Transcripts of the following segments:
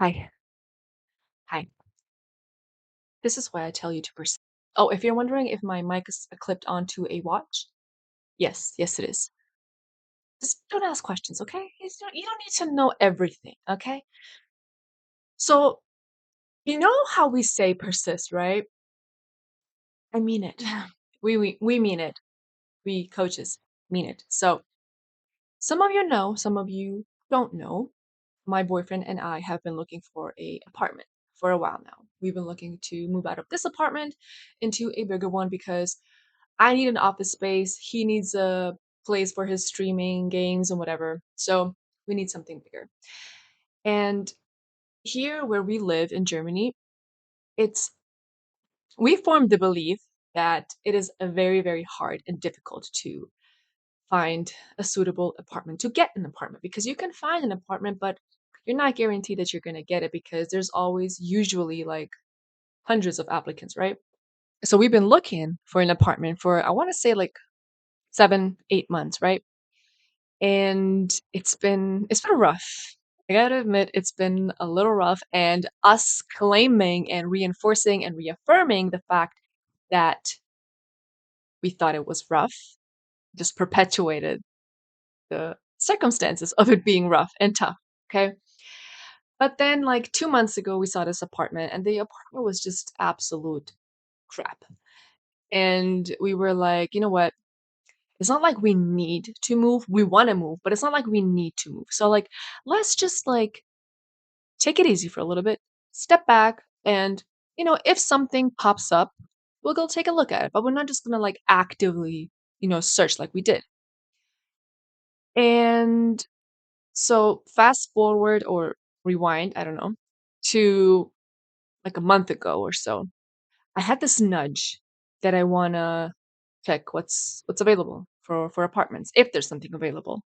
Hi. Hi. This is why I tell you to persist. Oh, if you're wondering if my mic is clipped onto a watch, yes, yes, it is. Just don't ask questions, okay? You don't need to know everything, okay? So, you know how we say persist, right? I mean it. We mean it. We coaches mean it. So, some of you know, some of you don't know. My boyfriend and I have been looking for a apartment for a while now. We've been looking to move out of this apartment into a bigger one because I need an office space. He needs a place for his streaming games and whatever. So we need something bigger. And here where we live in Germany, it's we formed the belief that it is a very, very hard and difficult to find a suitable apartment, to get an apartment, because you can find an apartment, but you're not guaranteed that you're going to get it because there's always usually like hundreds of applicants, right? So we've been looking for an apartment for, I want to say like 7, 8 months, right? And it's been rough. I gotta admit, it's been a little rough, and us claiming and reinforcing and reaffirming the fact that we thought it was rough just perpetuated the circumstances of it being rough and tough. Okay. But then, like 2 months ago, we saw this apartment, and the apartment was just absolute crap. And we were like, you know what? It's not like we need to move. We want to move, but it's not like we need to move. So, like, let's just like take it easy for a little bit, step back, and if something pops up, we'll go take a look at it. But we're not just gonna like actively, search like we did. And so fast forward or rewind, I don't know, to like a month ago or so. I had this nudge that I wanna check what's available for apartments, if there's something available.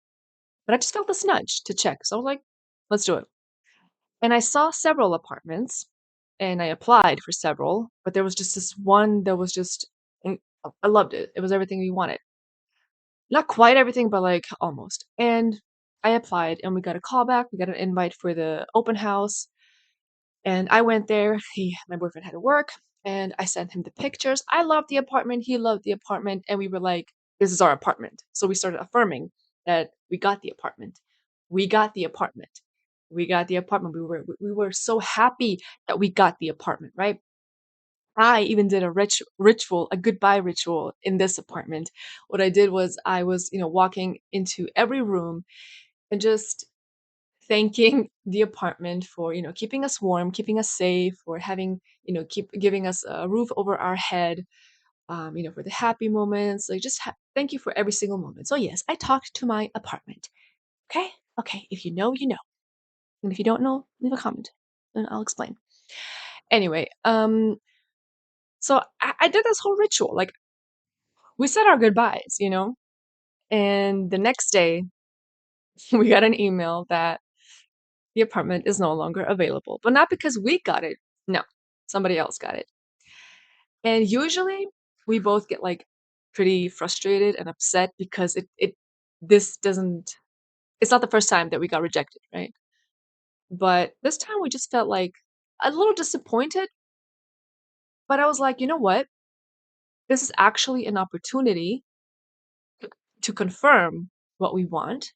But I just felt this nudge to check. So I was like, let's do it. And I saw several apartments and I applied for several, but there was just this one that was just I loved it. It was everything we wanted. Not quite everything, but like almost. And I applied and we got a call back. We got an invite for the open house. And I went there. My boyfriend had to work, and I sent him the pictures. I loved the apartment. He loved the apartment, and we were like, "This is our apartment." So we started affirming that we got the apartment. We got the apartment. We got the apartment. We were so happy that we got the apartment, right? I even did a ritual, a goodbye ritual in this apartment. What I did was I was, walking into every room and just thanking the apartment for, keeping us warm, keeping us safe, for having, keep giving us a roof over our head, for the happy moments. Like just thank you for every single moment. So yes, I talked to my apartment. Okay, okay. If you know, you know, and if you don't know, leave a comment, and I'll explain. Anyway, so I did this whole ritual. Like we said our goodbyes, and the next day we got an email that the apartment is no longer available, but not because we got it. No, somebody else got it. And usually we both get like pretty frustrated and upset because this doesn't it's not the first time that we got rejected, right? But this time we just felt like a little disappointed, but I was like, you know what? This is actually an opportunity to confirm what we want,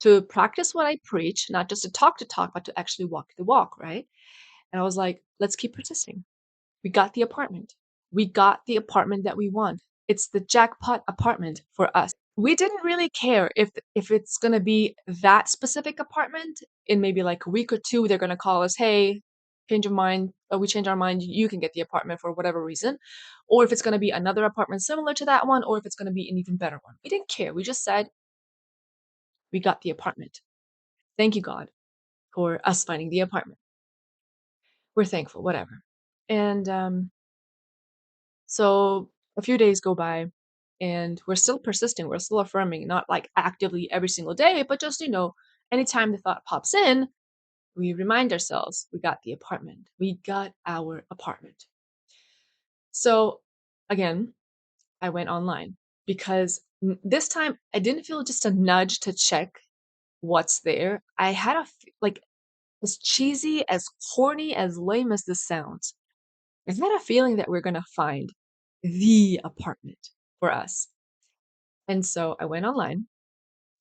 to practice what I preach, not just to talk, but to actually walk the walk, right? And I was like, let's keep persisting. We got the apartment. We got the apartment that we want. It's the jackpot apartment for us. We didn't really care if it's gonna be that specific apartment. In maybe like a week or two, they're gonna call us, hey, change of mind. We change our mind. You can get the apartment for whatever reason, or if it's gonna be another apartment similar to that one, or if it's gonna be an even better one. We didn't care. We just said we got the apartment. Thank you, God, for us finding the apartment. We're thankful, whatever. And so a few days go by and we're still persisting, we're still affirming, not like actively every single day, but just, anytime the thought pops in, we remind ourselves we got the apartment. We got our apartment. So again, I went online because this time I didn't feel just a nudge to check what's there. I had like As cheesy, as corny, as lame as this sounds, I had a feeling that we're gonna find the apartment for us. And so I went online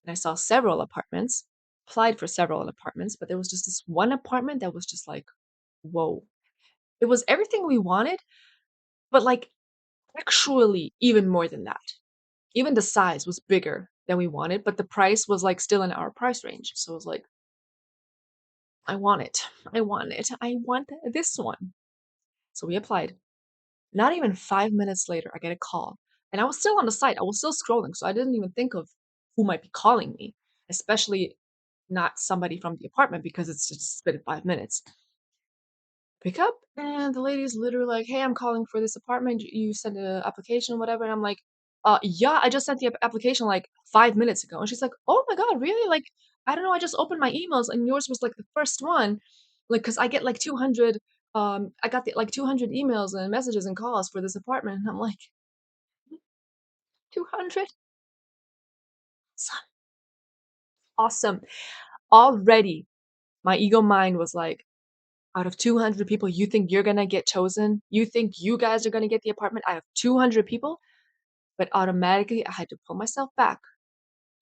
and I saw several apartments, applied for several apartments, but there was just this one apartment that was just like, whoa. It was everything we wanted, but like actually even more than that. Even the size was bigger than we wanted, but the price was like still in our price range. So it was like, I want it. I want it. I want this one. So we applied. Not even 5 minutes later, I get a call. And I was still on the site. I was still scrolling. So I didn't even think of who might be calling me, especially not somebody from the apartment because it's just been 5 minutes. Pick up, and the lady's literally like, "Hey, I'm calling for this apartment. You sent an application, whatever." And I'm like, yeah, I just sent the application like 5 minutes ago." And she's like, "Oh my God, really? Like, I don't know. I just opened my emails and yours was like the first one. Like, cause I get like 200, I got like 200 emails and messages and calls for this apartment." And I'm like, 200? Awesome. Already, my ego mind was like, out of 200 people, you think you're gonna get chosen? You think you guys are gonna get the apartment out of 200 people? But automatically, I had to pull myself back.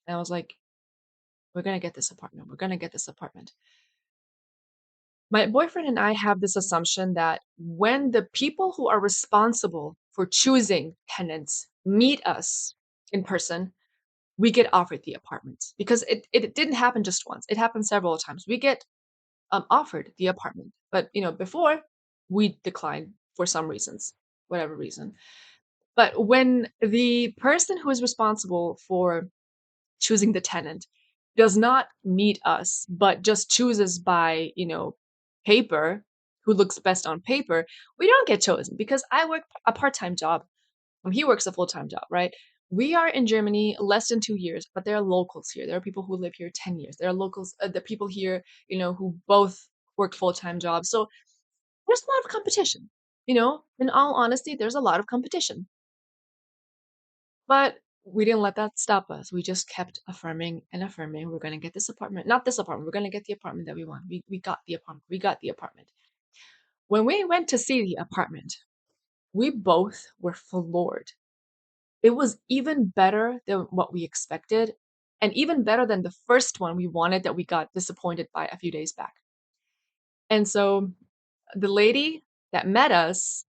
And I was like, we're gonna get this apartment. We're gonna get this apartment. My boyfriend and I have this assumption that when the people who are responsible for choosing tenants meet us in person, we get offered the apartment because it didn't happen just once. It happened several times. We get offered the apartment, but before we declined for some reasons, whatever reason. But when the person who is responsible for choosing the tenant does not meet us, but just chooses by, paper, who looks best on paper, we don't get chosen because I work a part-time job. He works a full-time job, right? We are in Germany less than 2 years, but there are locals here. There are people who live here 10 years. There are locals, the people here, who both work full-time jobs. So there's a lot of competition. In all honesty, there's a lot of competition. But we didn't let that stop us. We just kept affirming and affirming, we're gonna get this apartment. Not this apartment, we're gonna get the apartment that we want. We got the apartment. We got the apartment. When we went to see the apartment, we both were floored. It was even better than what we expected, and even better than the first one we wanted that we got disappointed by a few days back. And so the lady that met us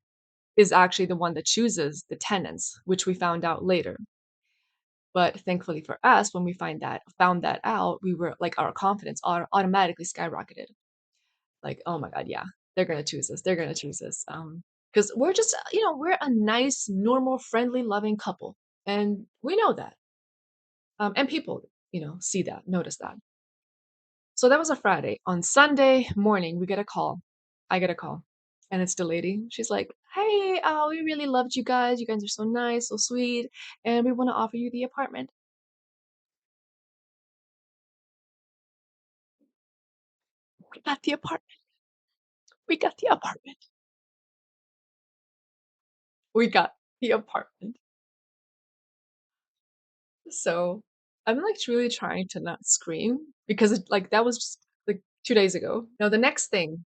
is actually the one that chooses the tenants, which we found out later. But thankfully for us, when we found that out, we were like our confidence automatically skyrocketed. Like, oh my God, yeah, they're gonna choose us. They're gonna choose us. Because we're just, we're a nice, normal, friendly, loving couple, and we know that. And people, see that, notice that. So that was a Friday. On Sunday morning, we get a call. I get a call, and it's the lady. She's like, "Hey, we really loved you guys. You guys are so nice, so sweet, and we want to offer you the apartment." We got the apartment. We got the apartment. We got the apartment. So I'm like truly trying to not scream because that was just like 2 days ago. Now the next thing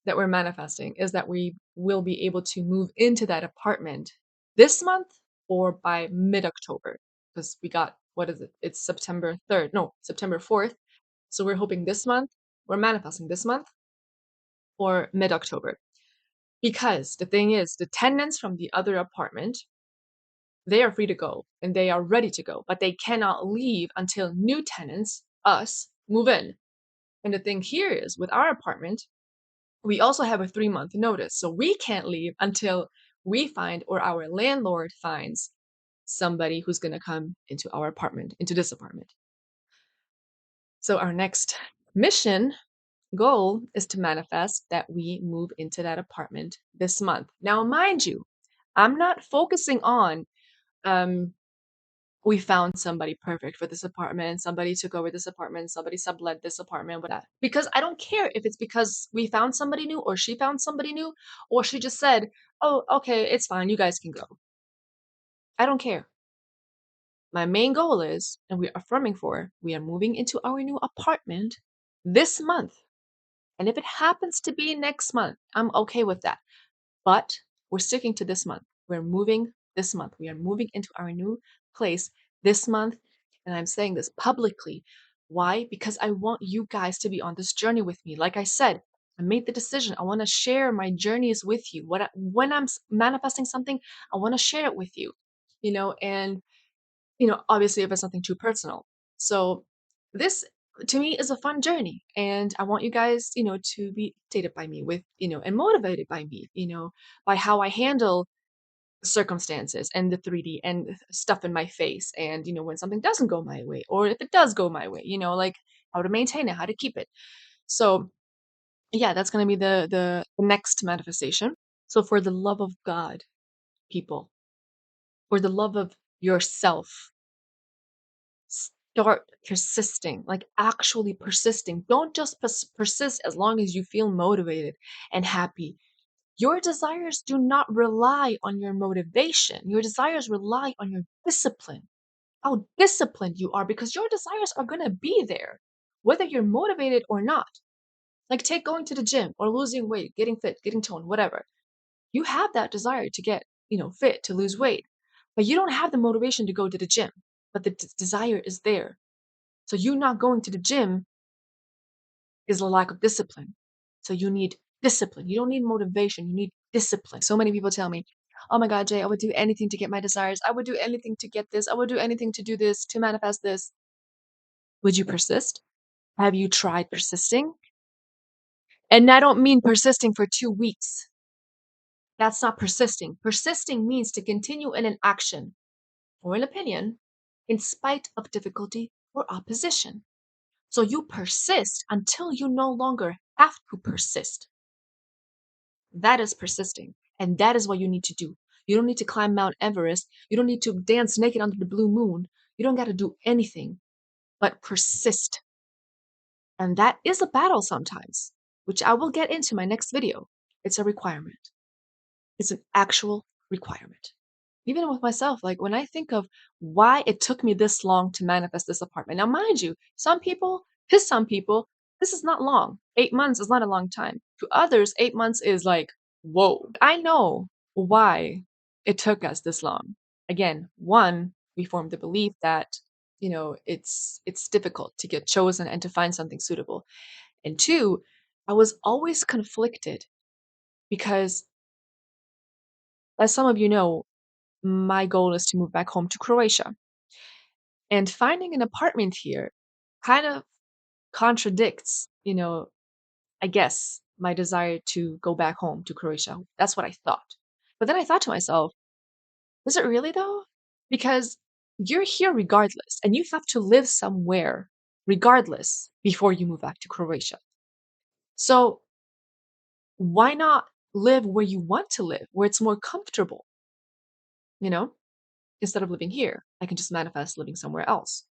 that we're manifesting is that we will be able to move into that apartment this month or by mid-October because we got, what is it? It's September 3rd. No, September 4th. So we're hoping this month, we're manifesting this month or mid-October. Because the thing is, the tenants from the other apartment, they are free to go and they are ready to go, but they cannot leave until new tenants, us, move in. And the thing here is with our apartment, we also have a 3-month notice. So we can't leave until we find or our landlord finds somebody who's going to come into our apartment, into this apartment. So our next mission goal is to manifest that we move into that apartment this month. Now, mind you, I'm not focusing on um we found somebody perfect for this apartment, somebody took over this apartment, somebody sublet this apartment, whatever. Because I don't care if it's because we found somebody new or she found somebody new or she just said, "Oh, okay, it's fine. You guys can go." I don't care. My main goal is, and we're affirming for, we are moving into our new apartment this month. And if it happens to be next month, I'm okay with that. But we're sticking to this month. We're moving this month. We are moving into our new place this month. And I'm saying this publicly. Why? Because I want you guys to be on this journey with me. Like I said, I made the decision. I want to share my journeys with you. When I'm manifesting something, I want to share it with you. And obviously if it's something too personal. So this to me is a fun journey and I want you guys, to be updated by me with, and motivated by me, by how I handle circumstances and the 3D and stuff in my face and when something doesn't go my way or if it does go my way, like how to maintain it, how to keep it. So yeah, that's going to be the next manifestation. So for the love of God, people, for the love of yourself, start persisting, like actually persisting. Don't just persist as long as you feel motivated and happy. Your desires do not rely on your motivation. Your desires rely on your discipline, how disciplined you are, because your desires are going to be there, whether you're motivated or not. Like, take going to the gym or losing weight, getting fit, getting toned, whatever. You have that desire to get, fit, to lose weight, but you don't have the motivation to go to the gym, but the desire is there. So you not going to the gym is a lack of discipline. So you need discipline. You don't need motivation. You need discipline. So many people tell me, oh my God, Jay, I would do anything to get my desires. I would do anything to get this. I would do anything to do this, to manifest this. Would you persist? Have you tried persisting? And I don't mean persisting for 2 weeks. That's not persisting. Persisting means to continue in an action or an opinion in spite of difficulty or opposition. So you persist until you no longer have to persist. That is persisting. And that is what you need to do. You don't need to climb Mount Everest. You don't need to dance naked under the blue moon. You don't got to do anything but persist. And that is a battle sometimes, which I will get into my next video. It's a requirement. It's an actual requirement. Even with myself, like when I think of why it took me this long to manifest this apartment. Now, mind you, to some people, this is not long. 8 months is not a long time. To others, 8 months is like, whoa. I know why it took us this long. Again, one, we formed the belief that, it's difficult to get chosen and to find something suitable. And two, I was always conflicted because, as some of you know, my goal is to move back home to Croatia. And finding an apartment here kind of contradicts, I guess, my desire to go back home to Croatia. That's what I thought. But then I thought to myself, is it really though? Because you're here regardless, and you have to live somewhere regardless before you move back to Croatia. So why not live where you want to live, where it's more comfortable, you know? Instead of living here, I can just manifest living somewhere else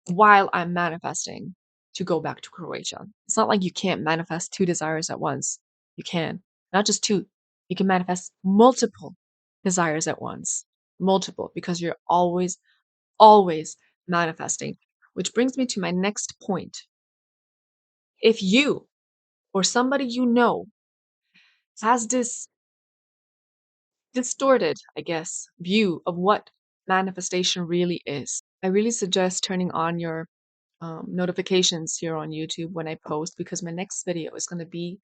while I'm manifesting to go back to Croatia. It's not like you can't manifest two desires at once. You can. Not just two. You can manifest multiple desires at once. Multiple, because you're always, always manifesting. Which brings me to my next point. If you or somebody you know has this distorted, I guess, view of what manifestation really is, I really suggest turning on your notifications here on YouTube when I post, because my next video is going to be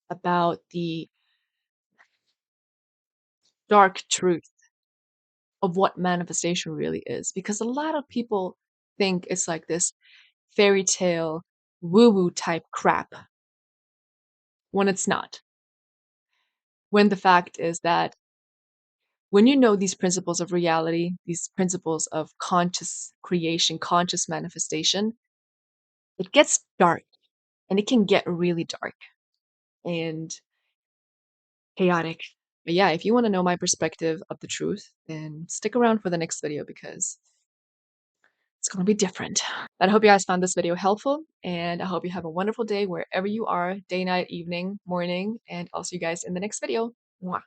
about the dark truth of what manifestation really is. Because a lot of people think it's like this fairy tale, woo woo type crap when it's not. When the fact is that when you know these principles of reality, these principles of conscious creation, conscious manifestation, it gets dark and it can get really dark and chaotic. But yeah, if you want to know my perspective of the truth, then stick around for the next video because it's going to be different. But I hope you guys found this video helpful, and I hope you have a wonderful day wherever you are, day, night, evening, morning, and I'll see you guys in the next video. Mwah.